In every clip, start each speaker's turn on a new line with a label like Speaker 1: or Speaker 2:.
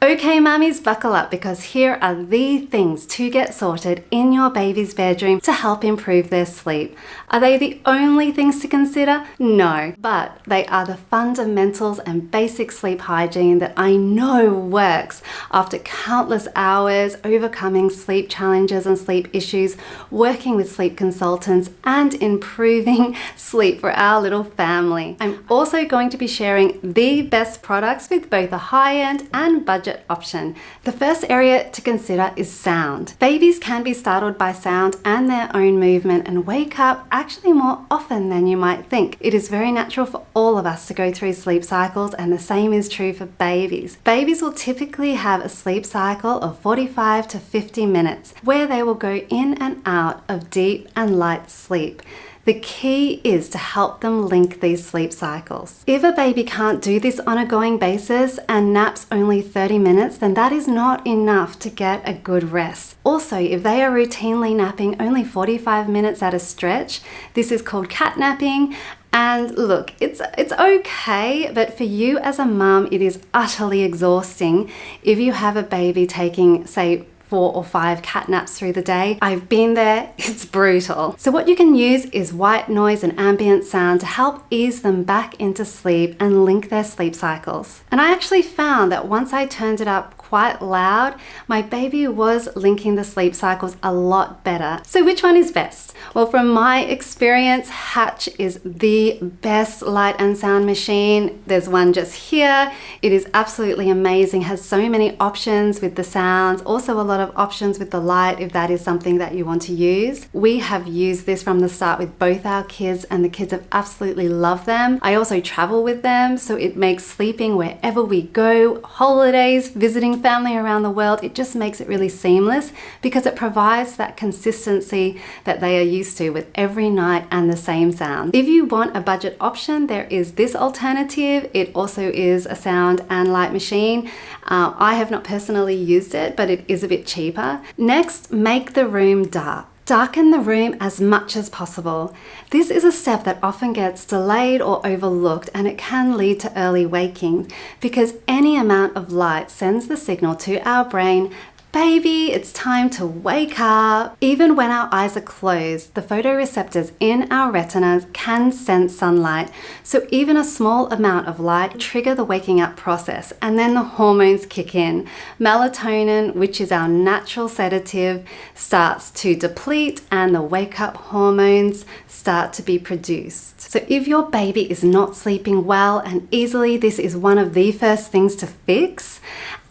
Speaker 1: Okay, mummies, buckle up because here are the things to get sorted in your baby's bedroom to help improve their sleep. Are they the only things to consider? No, but they are the fundamentals and basic sleep hygiene that I know works after countless hours overcoming sleep challenges and sleep issues, working with sleep consultants and improving sleep for our little family. I'm also going to be sharing the best products with both a high-end and budget option. The first area to consider is sound. Babies can be startled by sound and their own movement and wake up actually more often than you might think. It is very natural for all of us to go through sleep cycles, and the same is true for babies. Babies will typically have a sleep cycle of 45 to 50 minutes where they will go in and out of deep and light sleep. The key is to help them link these sleep cycles. If a baby can't do this on a ongoing basis and naps only 30 minutes, then that is not enough to get a good rest. Also, if they are routinely napping only 45 minutes at a stretch, this is called catnapping. And look, it's okay, but for you as a mum, it is utterly exhausting if you have a baby taking, say, 4 or 5 cat naps through the day. I've been there, it's brutal. So what you can use is white noise and ambient sound to help ease them back into sleep and link their sleep cycles. And I actually found that once I turned it up quite loud, my baby was linking the sleep cycles a lot better. So which one is best? Well, from my experience, Hatch is the best light and sound machine. There's one just here. It is absolutely amazing, has so many options with the sounds, also a lot of options with the light if that is something that you want to use. We have used this from the start with both our kids and the kids have absolutely loved them. I also travel with them, so it makes sleeping wherever we go, holidays, visiting family around the world, it just makes it really seamless because it provides that consistency that they are used to with every night and the same sound. If you want a budget option, there is this alternative. It also is a sound and light machine. I have not personally used it, but it is a bit cheaper. Next, make the room dark. Darken the room as much as possible. This is a step that often gets delayed or overlooked, and it can lead to early waking because any amount of light sends the signal to our brain, baby, it's time to wake up. Even when our eyes are closed, the photoreceptors in our retinas can sense sunlight. So even a small amount of light trigger the waking up process, and then the hormones kick in. Melatonin, which is our natural sedative, starts to deplete and the wake up hormones start to be produced. So if your baby is not sleeping well and easily, this is one of the first things to fix.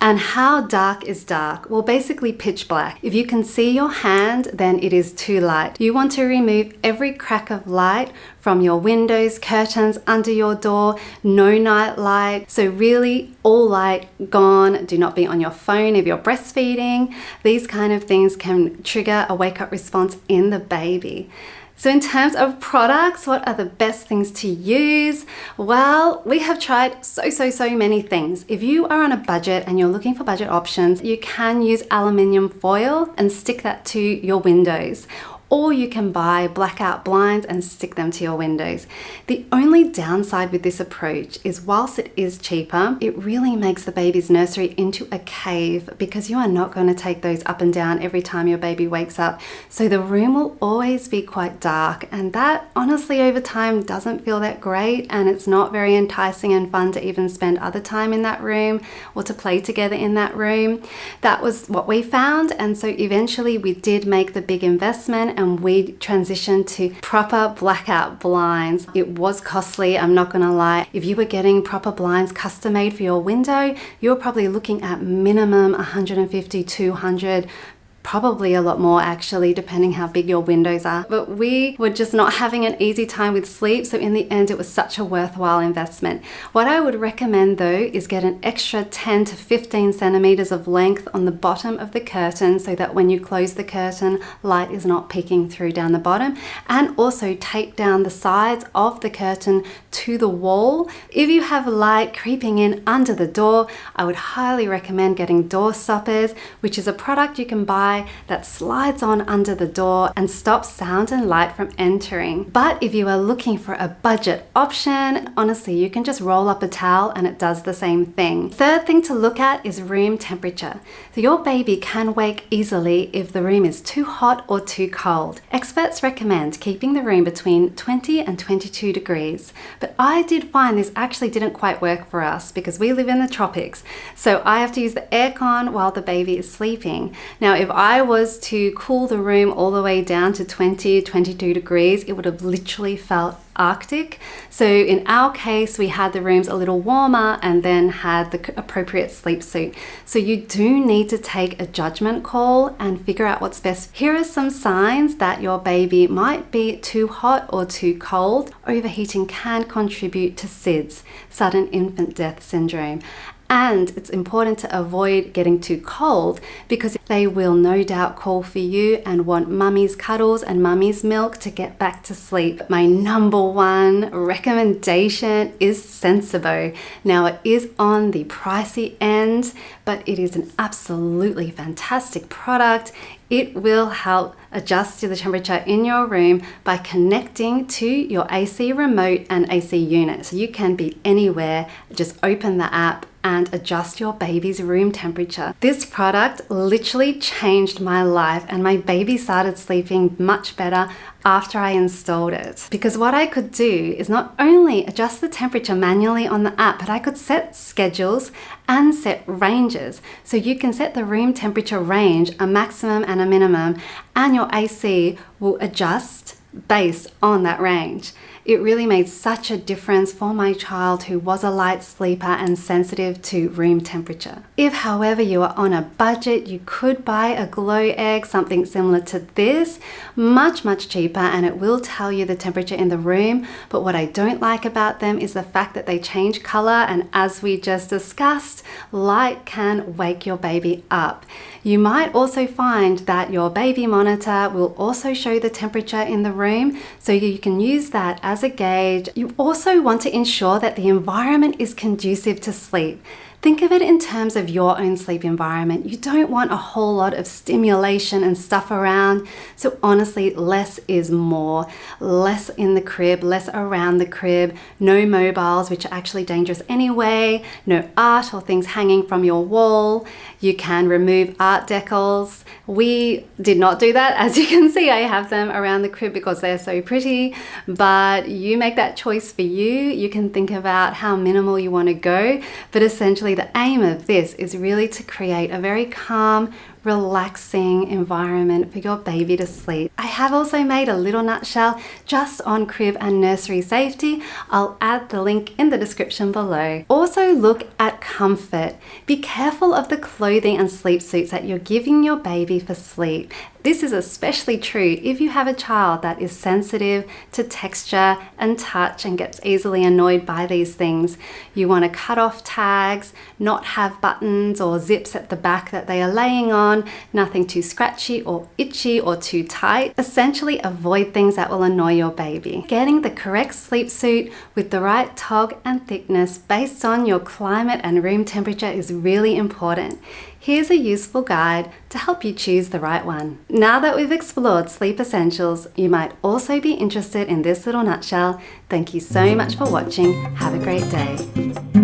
Speaker 1: And how dark is dark? Well, basically pitch black. If you can see your hand, then it is too light. You want to remove every crack of light from your windows, curtains, under your door, no night light. So really all light gone. Do not be on your phone if you're breastfeeding. These kind of things can trigger a wake up response in the baby. So in terms of products, what are the best things to use? Well, we have tried so many things. If you are on a budget and you're looking for budget options, you can use aluminium foil and stick that to your windows. Or you can buy blackout blinds and stick them to your windows. The only downside with this approach is whilst it is cheaper, it really makes the baby's nursery into a cave because you are not going to take those up and down every time your baby wakes up. So the room will always be quite dark, and that honestly over time doesn't feel that great, and it's not very enticing and fun to even spend other time in that room or to play together in that room. That was what we found, and so eventually we did make the big investment and we transitioned to proper blackout blinds. It was costly, I'm not gonna lie. If you were getting proper blinds custom made for your window, you're probably looking at minimum 150, 200, probably a lot more actually, depending how big your windows are. But we were just not having an easy time with sleep, so in the end it was such a worthwhile investment. What I would recommend though is get an extra 10 to 15 centimeters of length on the bottom of the curtain so that when you close the curtain, light is not peeking through down the bottom, and also tape down the sides of the curtain to the wall. If you have light creeping in under the door, I would highly recommend getting door stoppers, which is a product you can buy Wi-Fi that slides on under the door and stops sound and light from entering. But if you are looking for a budget option, honestly, you can just roll up a towel and it does the same thing. Third thing to look at is room temperature. So your baby can wake easily if the room is too hot or too cold. Experts recommend keeping the room between 20 and 22 degrees, but I did find this actually didn't quite work for us because we live in the tropics, so I have to use the aircon while the baby is sleeping. Now, if I was to cool the room all the way down to 20, 22 degrees, it would have literally felt Arctic. So in our case, we had the rooms a little warmer and then had the appropriate sleep suit. So you do need to take a judgment call and figure out what's best. Here are some signs that your baby might be too hot or too cold. Overheating can contribute to SIDS, sudden infant death syndrome. And it's important to avoid getting too cold because they will no doubt call for you and want mummy's cuddles and mummy's milk to get back to sleep. My number one recommendation is Sensibo. Now, it is on the pricey end, but it is an absolutely fantastic product. It will help adjust to the temperature in your room by connecting to your AC remote and AC unit. So you can be anywhere, just open the app and adjust your baby's room temperature. This product literally changed my life and my baby started sleeping much better after I installed it. Because what I could do is not only adjust the temperature manually on the app, but I could set schedules and set ranges. So you can set the room temperature range, a maximum and a minimum, and your AC will adjust based on that range. It really made such a difference for my child who was a light sleeper and sensitive to room temperature. If, however, you are on a budget, you could buy a glow egg, something similar to this, much cheaper, and it will tell you the temperature in the room. But what I don't like about them is the fact that they change color, and as we just discussed, light can wake your baby up. You might also find that your baby monitor will also show the temperature in the room, so you can use that as a gauge. You also want to ensure that the environment is conducive to sleep. Think of it in terms of your own sleep environment. You don't want a whole lot of stimulation and stuff around. So honestly, less is more. Less in the crib, less around the crib, no mobiles, which are actually dangerous anyway, no art or things hanging from your wall. You can remove art decals. We did not do that. As you can see, I have them around the crib because they're so pretty, but you make that choice for you. You can think about how minimal you want to go, but essentially the aim of this is really to create a very calm, relaxing environment for your baby to sleep. I have also made a little nutshell just on crib and nursery safety. I'll add the link in the description below. Also look at comfort. Be careful of the clothing and sleep suits that you're giving your baby for sleep. This is especially true if you have a child that is sensitive to texture and touch and gets easily annoyed by these things. You want to cut off tags, not have buttons or zips at the back that they are laying on, nothing too scratchy or itchy or too tight. Essentially avoid things that will annoy your baby. Getting the correct sleep suit with the right tog and thickness based on your climate and room temperature is really important. Here's a useful guide to help you choose the right one. Now that we've explored sleep essentials, you might also be interested in this little nutshell. Thank you so much for watching. Have a great day.